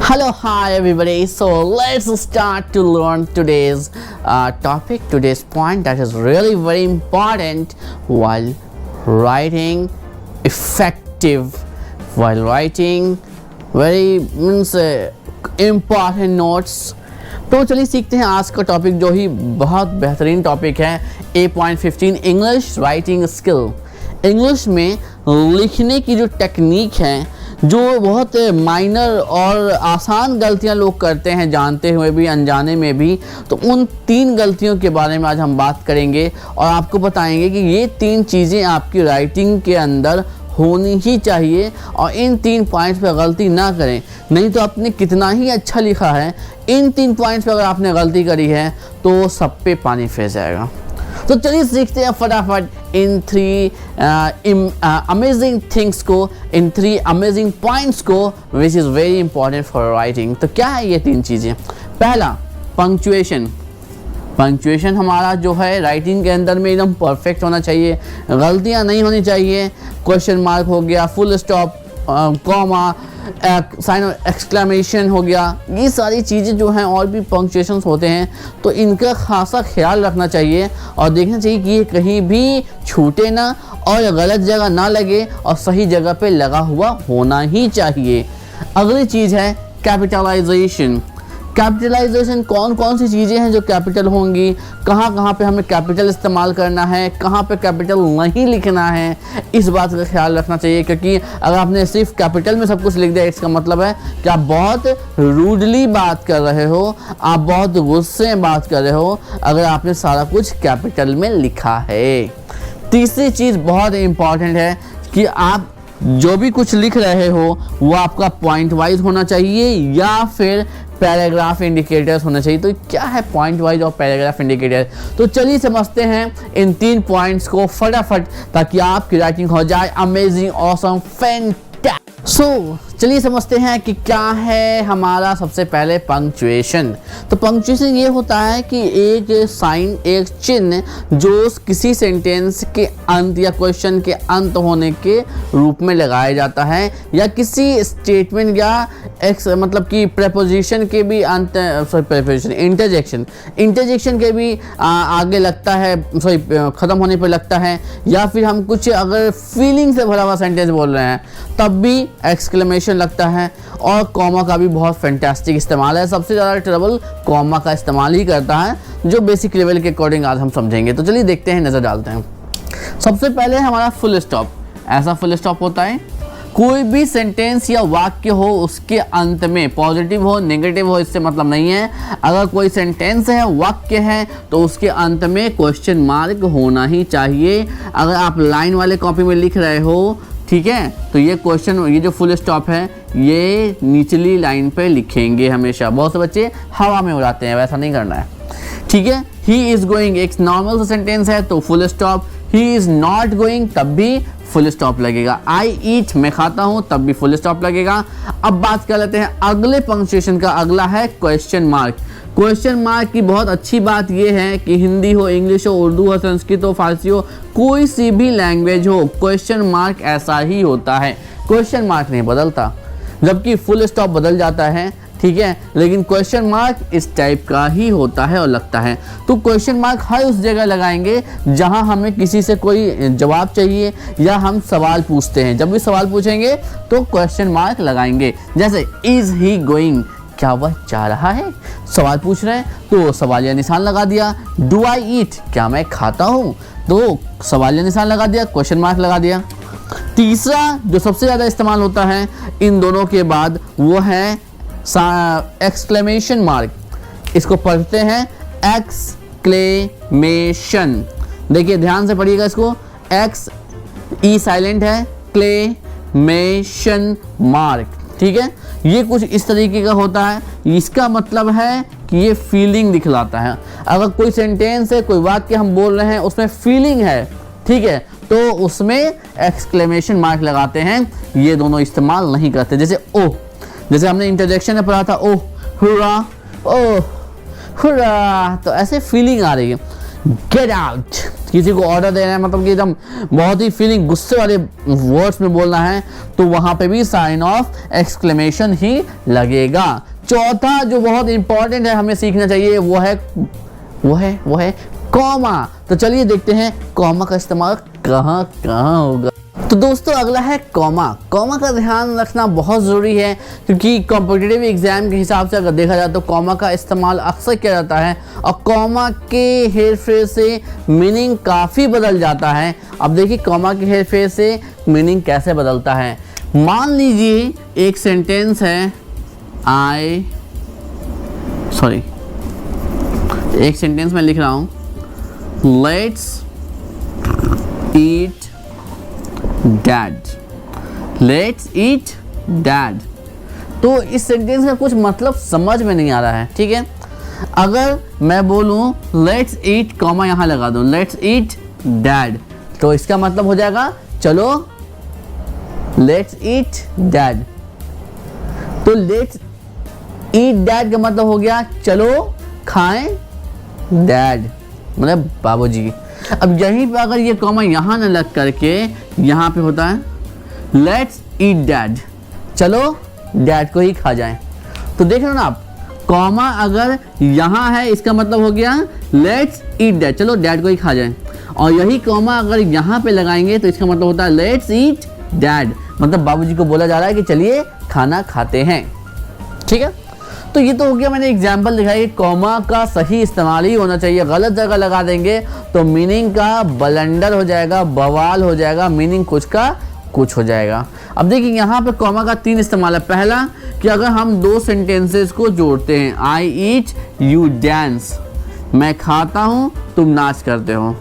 Hello, hi everybody. So let's start to learn today's topic, today's point that is really very important while writing effective, while writing very important notes. तो चलिए सीखते हैं आज का topic जो ही बहुत बेहतरीन टॉपिक है A.15 English writing skill. English में लिखने की जो टेक्निक है, जो बहुत माइनर और आसान गलतियां लोग करते हैं जानते हुए भी अनजाने में भी, तो उन 3 गलतियों के बारे में आज हम बात करेंगे और आपको बताएंगे कि ये 3 चीज़ें आपकी राइटिंग के अंदर होनी ही चाहिए और इन 3 पॉइंट्स पे गलती ना करें, नहीं तो आपने कितना ही अच्छा लिखा है, इन 3 पॉइंट्स पे अगर आपने गलती करी है तो सब पे पानी फेर जाएगा। तो चलिए सीखते हैं फटाफट इन 3 अमेजिंग थिंग्स को, इन 3 अमेजिंग पॉइंट्स को which is very important for writing. तो क्या है ये 3 चीज़ें? पहला, पंक्चुएशन। पंक्चुएशन हमारा जो है राइटिंग के अंदर में एकदम परफेक्ट होना चाहिए, गलतियां नहीं होनी चाहिए। क्वेश्चन मार्क हो गया, full stop, comma, sign of exclamation हो गया, ये सारी चीज़ें जो हैं और भी पंक्चुएशंस होते हैं, तो इनका खासा ख्याल रखना चाहिए और देखना चाहिए कि ये कहीं भी छूटे ना और गलत जगह ना लगे और सही जगह पे लगा हुआ होना ही चाहिए। अगली चीज़ है कैपिटलाइजेशन। कैपिटलाइजेशन कौन कौन सी चीज़ें हैं जो कैपिटल होंगी, कहाँ कहाँ पे हमें कैपिटल इस्तेमाल करना है, कहाँ पे कैपिटल नहीं लिखना है, इस बात का ख्याल रखना चाहिए। क्योंकि अगर आपने सिर्फ कैपिटल में सब कुछ लिख दिया, इसका मतलब है कि आप बहुत रूडली बात कर रहे हो, आप बहुत गुस्से में बात कर रहे हो अगर आपने सारा कुछ कैपिटल में लिखा है। तीसरी चीज़ बहुत इम्पॉर्टेंट है कि आप जो भी कुछ लिख रहे हो वो आपका पॉइंट वाइज होना चाहिए या फिर पैराग्राफ इंडिकेटर्स होना चाहिए। तो क्या है पॉइंट वाइज और पैराग्राफ इंडिकेटर? तो चलिए समझते हैं इन 3 पॉइंट्स को फटाफट, ताकि आपकी राइटिंग हो जाए अमेजिंग, ऑसम, फैंटास्टिक। सो चलिए समझते हैं कि क्या है हमारा सबसे पहले पंक्चुएशन। तो पंक्चुएशन ये होता है कि एक साइन, एक चिन्ह जो किसी सेंटेंस के अंत या क्वेश्चन के अंत होने के रूप में लगाया जाता है, या किसी स्टेटमेंट या मतलब कि प्रेपोजिशन के भी अंत, प्रेपोजिशन, इंटरजेक्शन के भी आगे लगता है, ख़त्म होने पर लगता है, या फिर हम कुछ अगर फीलिंग से भरा हुआ सेंटेंस बोल रहे हैं तब भी एक्सक्लेमेशन लगता है। और कॉमा का भी बहुत फैंटास्टिक इस्तेमाल है। सबसे ज़्यादा ट्रबल कॉमा का इस्तेमाल ही करता है, जो बेसिक लेवल के अकॉर्डिंग आज हम समझेंगे। तो चलिए देखते हैं, नज़र डालते हैं। सबसे पहले हमारा फुल स्टॉप। ऐसा फुल स्टॉप होता है कोई भी सेंटेंस या वाक्य हो, उसके अंत में पॉजिटिव हो नेगेटिव हो इससे मतलब नहीं है। अगर कोई सेंटेंस है, वाक्य है, तो उसके अंत में क्वेश्चन मार्क होना ही चाहिए। अगर आप लाइन वाले कॉपी में लिख रहे हो, ठीक है, तो ये क्वेश्चन, ये जो फुल स्टॉप है ये निचली लाइन पे लिखेंगे हमेशा। बहुत से बच्चे हवा में उड़ाते हैं, वैसा नहीं करना है, ठीक है। ही इज़ गोइंग एक नॉर्मल सेंटेंस है तो full stop, he is not going तब भी फुल स्टॉप लगेगा, आई ईट मैं खाता हूँ तब भी फुल स्टॉप लगेगा। अब बात कर लेते हैं अगले पंक्चुएशन का। अगला है क्वेश्चन मार्क। क्वेश्चन मार्क की बहुत अच्छी बात यह है कि हिंदी हो, इंग्लिश हो, उर्दू हो, संस्कृत हो, फारसी हो, कोई सी भी लैंग्वेज हो, क्वेश्चन मार्क ऐसा ही होता है। क्वेश्चन मार्क नहीं बदलता, जबकि फुल स्टॉप बदल जाता है, ठीक है, लेकिन क्वेश्चन मार्क इस टाइप का ही होता है और लगता है। तो क्वेश्चन मार्क हर उस जगह लगाएंगे जहां हमें किसी से कोई जवाब चाहिए या हम सवाल पूछते हैं। जब भी सवाल पूछेंगे तो क्वेश्चन मार्क लगाएंगे। जैसे इज़ ही गोइंग, क्या वह जा रहा है? सवाल पूछ रहे हैं तो सवालिया निशान लगा दिया। डू आई ईट, क्या मैं खाता हूँ? तो सवालिया निशान लगा दिया, क्वेश्चन मार्क लगा दिया। तीसरा जो सबसे ज़्यादा इस्तेमाल होता है इन दोनों के बाद वो है एक्सक्लेमेशन मार्क। इसको पढ़ते हैं एक्सक्लेमेशन। देखिए ध्यान से पढ़िएगा इसको, एक्स ई साइलेंट है, क्लेमेशन मार्क, ठीक है। ये कुछ इस तरीके का होता है। इसका मतलब है कि ये फीलिंग दिखलाता है। अगर कोई सेंटेंस है, कोई वाक्य हम बोल रहे हैं उसमें फीलिंग है, ठीक है, तो उसमें एक्सक्लेमेशन मार्क लगाते हैं। ये दोनों इस्तेमाल नहीं करते। जैसे ओ, जैसे हमने इंटरजेक्शन में पढ़ा था, ओ हुर्रा, ओ हुर्रा, तो ऐसे फीलिंग आ रही है। गेट आउट, किसी को ऑर्डर देना है, मतलब कि एकदम बहुत ही फीलिंग गुस्से वाले वर्ड्स में बोलना है, तो वहां पे भी साइन ऑफ एक्सक्लेमेशन ही लगेगा। चौथा जो बहुत इंपॉर्टेंट है, हमें सीखना चाहिए, वो है कॉमा। तो चलिए देखते हैं कॉमा का इस्तेमाल कहाँ कहाँ होगा। तो दोस्तों अगला है कॉमा। कॉमा का ध्यान रखना बहुत ज़रूरी है, क्योंकि कॉम्पिटिटिव एग्जाम के हिसाब से अगर देखा जाए तो कॉमा का इस्तेमाल अक्सर किया जाता है, और कॉमा के हेरफेर से मीनिंग काफ़ी बदल जाता है। अब देखिए कॉमा के हेरफेर से मीनिंग कैसे बदलता है। मान लीजिए एक सेंटेंस है, एक सेंटेंस में लिख रहा हूँ, let's eat dad, let's eat dad. तो इस सेंटेंस का कुछ मतलब समझ में नहीं आ रहा है, ठीक है। अगर मैं बोलूं लेट्स ईट, कॉमा यहाँ लगा दूं, लेट्स ईट डैड, तो इसका मतलब हो जाएगा चलो लेट्स ईट डैड। तो लेट्स ईट डैड का मतलब हो गया चलो खाएं डैड, मतलब बाबूजी। अब यहीं पे अगर ये कॉमा यहाँ न लग करके यहाँ पे होता है लेट्स ईट डैड, चलो डैड को ही खा जाएं। तो देख रहे हो ना आप, कॉमा अगर यहाँ है इसका मतलब हो गया लेट्स ईट डैड, चलो डैड को ही खा जाएं। और यही कॉमा अगर यहाँ पे लगाएंगे तो इसका मतलब होता है लेट्स ईट डैड, मतलब बाबूजी को बोला जा रहा है कि चलिए खाना खाते हैं, ठीक है। तो ये तो हो गया, मैंने एग्जाम्पल दिखाई। कॉमा का सही इस्तेमाल ही होना चाहिए, गलत जगह लगा देंगे तो मीनिंग का बलंडर हो जाएगा, बवाल हो जाएगा, मीनिंग कुछ का कुछ हो जाएगा। अब देखिए यहाँ पे कॉमा का 3 इस्तेमाल है। पहला कि अगर हम 2 सेंटेंसेस को जोड़ते हैं, आई ईट यू डांस, मैं खाता हूँ तुम नाच करते हो,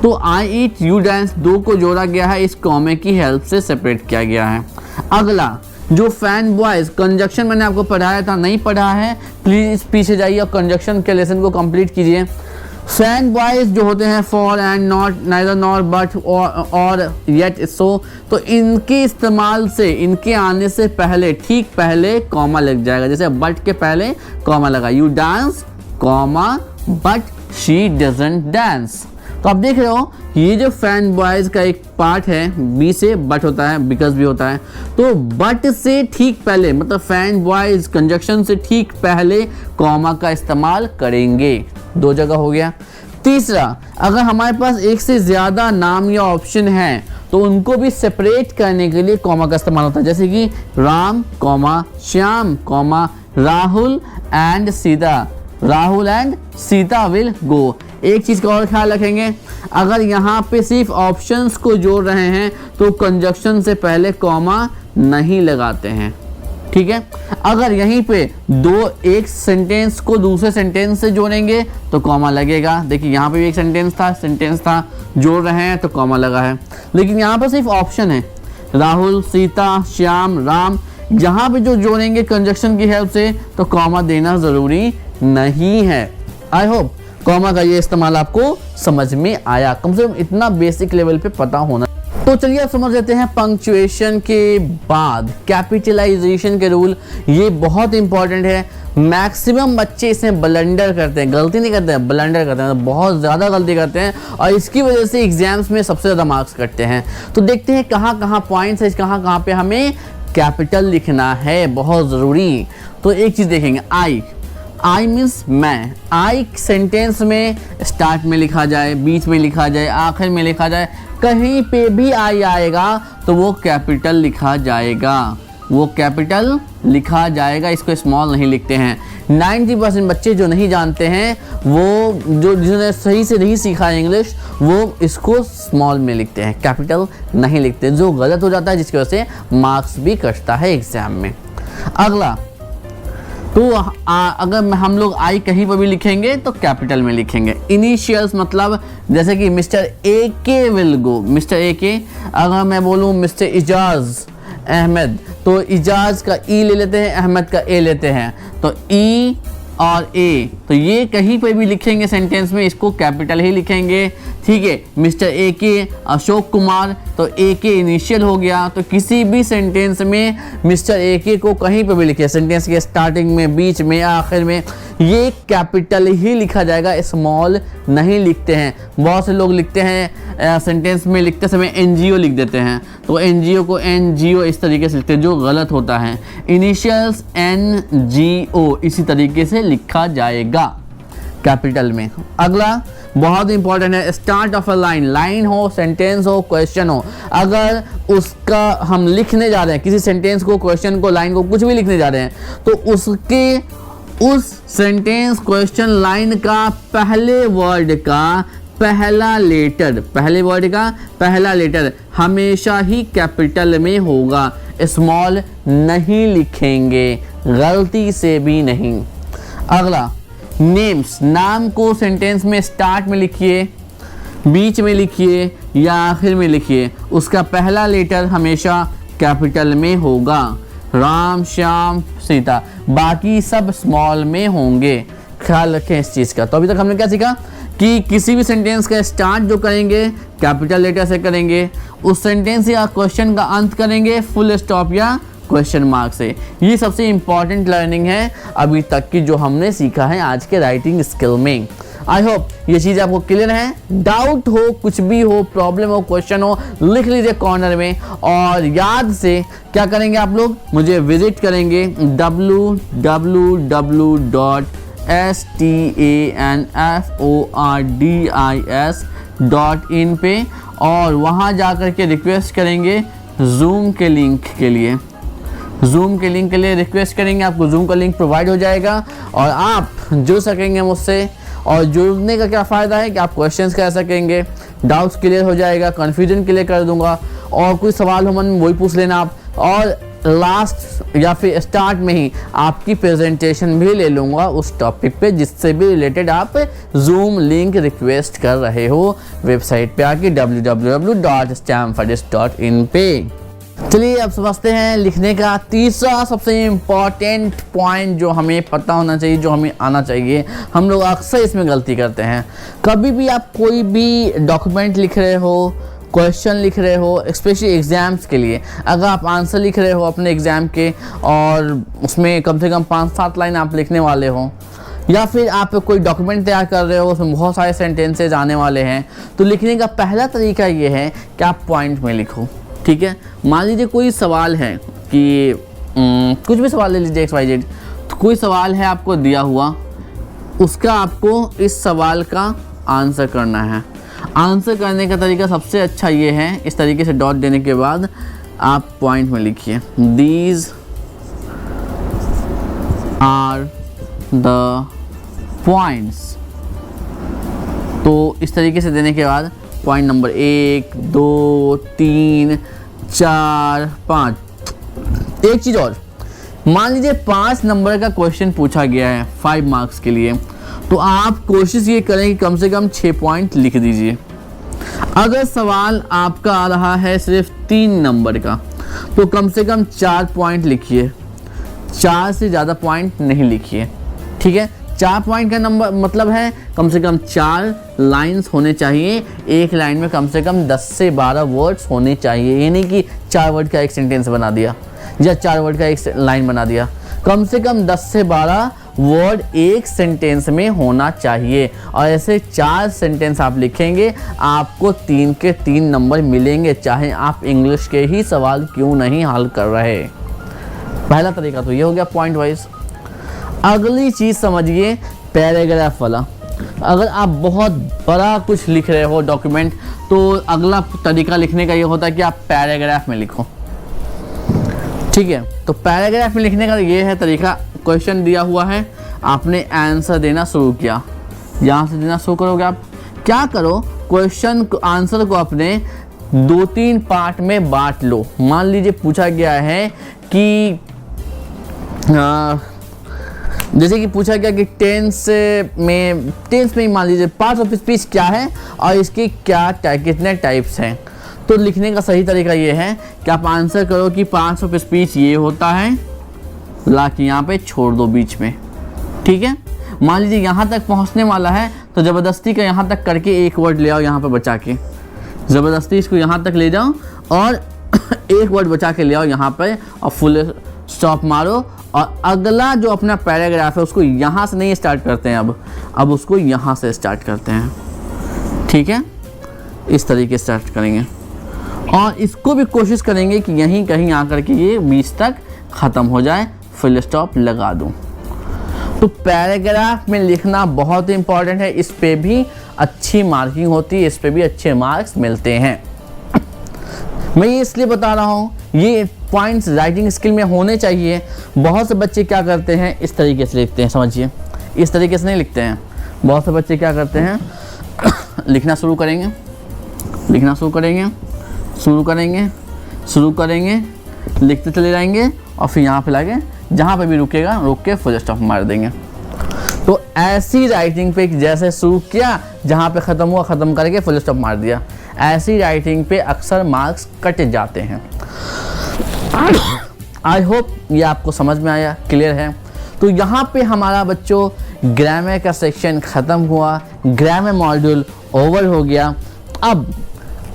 तो आई ईट यू डांस 2 को जोड़ा गया है, इस कॉमे की हेल्प से सेपरेट किया गया है। अगला जो फैन बॉयज, कंजक्शन मैंने आपको पढ़ाया था, नहीं पढ़ा है प्लीज पीछे जाइए और कंजक्शन के लेसन को कंप्लीट कीजिए। फैन बॉयज जो होते हैं for and not, neither nor but और येट सो, तो इनके इस्तेमाल से, इनके आने से पहले, ठीक पहले कॉमा लग जाएगा। जैसे बट के पहले कॉमा लगा, you dance comma but she doesn't dance. तो आप देख रहे हो ये जो फैन बॉयज का एक पार्ट है, बी से बट होता है, बिकॉज भी होता है, तो बट से ठीक पहले, मतलब फैन बॉयज कंजक्शन से ठीक पहले कॉमा का इस्तेमाल करेंगे। 2 जगह हो गया। तीसरा, अगर हमारे पास एक से ज़्यादा नाम या ऑप्शन है तो उनको भी सेपरेट करने के लिए कॉमा का इस्तेमाल होता है। जैसे कि Ram comma Shyam comma Rahul and Sita, Rahul and Sita will go. एक चीज़ का और ख्याल रखेंगे, अगर यहाँ पे सिर्फ ऑप्शंस को जोड़ रहे हैं तो कंजक्शन से पहले कॉमा नहीं लगाते हैं, ठीक है। अगर यहीं पे एक सेंटेंस को दूसरे सेंटेंस से जोड़ेंगे तो कॉमा लगेगा। देखिए यहाँ पे भी एक सेंटेंस था, जोड़ रहे हैं तो कॉमा लगा है। लेकिन यहाँ पर सिर्फ ऑप्शन है राहुल, सीता, श्याम, राम, यहाँ पे जो जोड़ेंगे कंजक्शन की हेल्प से तो कॉमा देना ज़रूरी नहीं है। आई होप कॉमा का ये इस्तेमाल आपको समझ में आया, कम से कम इतना बेसिक लेवल पे पता होना। तो चलिए आप समझ लेते हैं पंक्चुएशन के बाद कैपिटलाइजेशन के रूल। ये बहुत इंपॉर्टेंट है, मैक्सिमम बच्चे इसमें ब्लंडर करते हैं, गलती नहीं करते हैं, ब्लंडर करते हैं, बहुत ज़्यादा गलती करते हैं और इसकी वजह से एग्जाम्स में सबसे ज़्यादा मार्क्स कटते हैं। तो देखते हैं कहाँ कहाँ पॉइंट्स है, कहाँ पे हमें कैपिटल लिखना है, बहुत ज़रूरी। तो एक चीज़ देखेंगे, आई मीन्स मैं। आई सेंटेंस में स्टार्ट में लिखा जाए, बीच में लिखा जाए, आखिर में लिखा जाए, कहीं पे भी आई आएगा तो वो कैपिटल लिखा जाएगा, वो कैपिटल लिखा जाएगा, इसको स्मॉल नहीं लिखते हैं। 90% बच्चे जो नहीं जानते हैं, वो जो जिन्होंने सही से नहीं सीखा है इंग्लिश, वो इसको स्मॉल में लिखते हैं, कैपिटल नहीं लिखते, जो गलत हो जाता है, जिसकी वजह से मार्क्स भी कटता है एग्जाम में। अगला, तो अगर हम लोग आई कहीं पर भी लिखेंगे तो कैपिटल में लिखेंगे। इनिशियल्स मतलब जैसे कि मिस्टर ए के विल गो, मिस्टर ए के, अगर मैं बोलूँ मिस्टर इजाज अहमद, तो इजाज का ई ले लेते हैं, अहमद का ए लेते हैं, तो ई और ए, तो ये कहीं पे भी लिखेंगे सेंटेंस में इसको कैपिटल ही लिखेंगे, ठीक है, मिस्टर ए के अशोक कुमार, तो ए के इनिशियल हो गया। तो किसी भी सेंटेंस में मिस्टर ए के को कहीं पर भी लिखिए, सेंटेंस के स्टार्टिंग में, बीच में, आखिर में, ये कैपिटल ही लिखा जाएगा, स्मॉल नहीं लिखते हैं। बहुत से लोग लिखते हैं सेंटेंस में लिखते समय एनजीओ लिख देते हैं, तो एनजीओ को एनजीओ इस तरीके से लिखते हैं, जो गलत होता है। इनिशियल्स एनजीओ इसी तरीके से लिखा जाएगा कैपिटल में। अगला बहुत इंपॉर्टेंट है, start of a line, line हो, सेंटेंस हो, क्वेश्चन हो, अगर उसका हम लिखने जा रहे हैं, किसी सेंटेंस को, क्वेश्चन को, लाइन को, कुछ भी लिखने जा रहे हैं, तो उसके उस सेंटेंस, क्वेश्चन, लाइन का पहले वर्ड का पहला लेटर, पहले वर्ड का पहला लेटर हमेशा ही कैपिटल में होगा, स्मॉल नहीं लिखेंगे, गलती से भी नहीं। अगला नेम्स, नाम को सेंटेंस में स्टार्ट में लिखिए, बीच में लिखिए या आखिर में लिखिए, उसका पहला लेटर हमेशा कैपिटल में होगा। राम, श्याम, सीता, बाकी सब स्मॉल में होंगे, ख्याल रखें इस चीज़ का। तो अभी तक हमने क्या सीखा कि किसी भी सेंटेंस का स्टार्ट जो करेंगे कैपिटल लेटर से करेंगे, उस सेंटेंस या क्वेश्चन का अंत करेंगे फुल स्टॉप या क्वेश्चन मार्क से। ये सबसे इम्पॉर्टेंट लर्निंग है अभी तक की जो हमने सीखा है आज के राइटिंग स्किल में। आई होप ये चीज़ आपको क्लियर है। डाउट हो, कुछ भी हो, प्रॉब्लम हो, क्वेश्चन हो, लिख लीजिए कॉर्नर में। और याद से क्या करेंगे आप लोग, मुझे विजिट करेंगे www.stanfordis.in पे, और वहाँ जा कर के रिक्वेस्ट करेंगे जूम के लिंक के लिए, जूम के लिंक के लिए रिक्वेस्ट करेंगे, आपको जूम का लिंक प्रोवाइड हो जाएगा और आप जुड़ सकेंगे मुझसे। और जुड़ने का क्या फ़ायदा है कि आप क्वेश्चंस कर सकेंगे, डाउट्स क्लियर हो जाएगा, कन्फ्यूजन क्लियर कर दूंगा, और कोई सवाल हो मन में वही पूछ लेना आप, और लास्ट या फिर स्टार्ट में ही आपकी प्रेजेंटेशन भी ले लूँगा उस टॉपिक पे जिससे भी रिलेटेड आप जूम लिंक रिक्वेस्ट कर रहे हो वेबसाइट पे आके www.stanfordis.in पे। चलिए अब समझते हैं लिखने का तीसरा सबसे इम्पॉर्टेंट पॉइंट जो हमें पता होना चाहिए, जो हमें आना चाहिए। हम लोग अक्सर इसमें गलती करते हैं। कभी भी आप कोई भी डॉक्यूमेंट लिख रहे हो, क्वेश्चन लिख रहे हो, स्पेशली एग्ज़ाम्स के लिए, अगर आप आंसर लिख रहे हो अपने एग्ज़ाम के और उसमें कम से कम 5-7 लाइन आप लिखने वाले हो, या फिर आप कोई डॉक्यूमेंट तैयार कर रहे हो उसमें बहुत सारे सेंटेंसेज आने वाले हैं, तो लिखने का पहला तरीका ये है कि आप पॉइंट में लिखो। ठीक है, मान लीजिए कोई सवाल है कि कुछ भी सवाल ले लीजिए XYZ, तो कोई सवाल है आपको दिया हुआ, उसका आपको इस सवाल का आंसर करना है। आंसर करने का तरीका सबसे अच्छा ये है, इस तरीके से डॉट देने के बाद आप पॉइंट में लिखिए, दीज आर द पॉइंट्स। तो इस तरीके से देने के बाद पॉइंट नंबर 1, 2, 3, 4, 5। एक चीज़ और, मान लीजिए 5 नंबर का क्वेश्चन पूछा गया है 5 मार्क्स के लिए, तो आप कोशिश ये करें कि कम से कम 6 पॉइंट लिख दीजिए। अगर सवाल आपका आ रहा है सिर्फ 3 नंबर का, तो कम से कम 4 पॉइंट लिखिए, 4 से ज़्यादा पॉइंट नहीं लिखिए। ठीक है, 4 पॉइंट का नंबर मतलब है कम से कम 4 लाइन्स होने चाहिए, एक लाइन में कम से कम 10 से 12 वर्ड्स होने चाहिए। ये नहीं कि 4 वर्ड का एक सेंटेंस बना दिया या 4 वर्ड का एक लाइन बना दिया, कम से कम 10 से 12 वर्ड एक सेंटेंस में होना चाहिए। और ऐसे 4 सेंटेंस आप लिखेंगे, आपको 3 के 3 नंबर मिलेंगे, चाहे आप इंग्लिश के ही सवाल क्यों नहीं हल कर रहे। पहला तरीका तो ये हो गया पॉइंट वाइज। अगली चीज़ समझिए पैराग्राफ वाला। अगर आप बहुत बड़ा कुछ लिख रहे हो डॉक्यूमेंट, तो अगला तरीका लिखने का ये होता है कि आप पैराग्राफ में लिखो। ठीक है, तो पैराग्राफ में लिखने का ये है तरीका, क्वेश्चन दिया हुआ है, आपने आंसर देना शुरू किया, यहाँ से देना शुरू करोगे। आप क्या करो, क्वेश्चन आंसर को अपने 2-3 पार्ट में बांट लो। मान लीजिए पूछा गया है कि जैसे कि पूछा गया कि टेंस में ही मान लीजिए पार्ट्स ऑफ स्पीच क्या है और इसके कितने टाइप्स हैं। तो लिखने का सही तरीका ये है कि आप आंसर करो कि पार्ट्स ऑफ स्पीच ये होता है, ला के यहाँ पे छोड़ दो बीच में। ठीक है, मान लीजिए यहाँ तक पहुँचने वाला है तो ज़बरदस्ती का यहाँ तक करके एक वर्ड ले आओ यहाँ पर बचा के, ज़बरदस्ती इसको यहाँ तक ले जाओ और एक वर्ड बचा के ले आओ यहाँ पर और फुल स्टॉप मारो। और अगला जो अपना पैराग्राफ है उसको यहाँ से नहीं स्टार्ट करते हैं, अब उसको यहाँ से स्टार्ट करते हैं। ठीक है, इस तरीके से स्टार्ट करेंगे और इसको भी कोशिश करेंगे कि यहीं कहीं आकर के ये 20 तक ख़त्म हो जाए, फुल स्टॉप लगा दूँ। तो पैराग्राफ में लिखना बहुत इंपॉर्टेंट है, इस पे भी अच्छी मार्किंग होती है, इस पे भी अच्छे मार्क्स मिलते हैं। मैं ये इसलिए बता रहा हूँ, ये पॉइंट्स राइटिंग स्किल में होने चाहिए। बहुत से बच्चे क्या करते हैं, इस तरीके से लिखते हैं, समझिए इस तरीके से नहीं लिखते हैं। बहुत से बच्चे क्या करते हैं, लिखना शुरू करेंगे, लिखते चले जाएंगे और फिर यहाँ पे लाके जहाँ पे भी रुकेगा रुक के फुल स्टॉप मार देंगे। तो ऐसी राइटिंग पे जैसे शुरू किया, जहाँ पे ख़त्म हुआ ख़त्म करके फुल स्टॉप मार दिया, ऐसी राइटिंग पे अक्सर मार्क्स कट जाते हैं। आई होप ये आपको समझ में आया, क्लियर है। तो यहाँ पे हमारा बच्चों ग्रामर का सेक्शन ख़त्म हुआ, ग्रामर मॉड्यूल ओवर हो गया। अब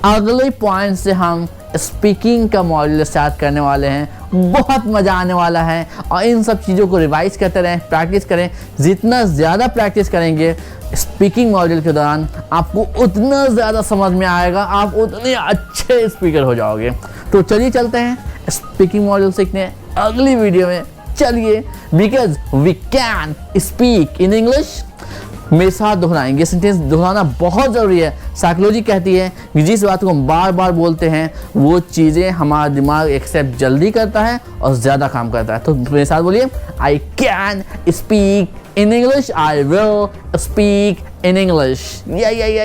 अगले पॉइंट से हम स्पीकिंग का मॉड्यूल स्टार्ट करने वाले हैं। बहुत मज़ा आने वाला है और इन सब चीज़ों को रिवाइज करते रहें, प्रैक्टिस करें। जितना ज़्यादा प्रैक्टिस करेंगे स्पीकिंग मॉड्यूल के दौरान आपको उतना ज़्यादा समझ में आएगा, आप उतने अच्छे स्पीकर हो जाओगे। तो चलिए चलते हैं स्पीकिंग मॉड्यूल सीखने अगली वीडियो में। चलिए, because we can speak in English. मेरे साथ दोहराएंगे, सेंटेंस दोहराना बहुत ज़रूरी है। साइकोलॉजी कहती है कि जिस बात को हम बार बार बोलते हैं वो चीज़ें हमारा दिमाग एक्सेप्ट जल्दी करता है और ज़्यादा काम करता है। तो मेरे साथ बोलिए, I can speak in English, I will speak in English. या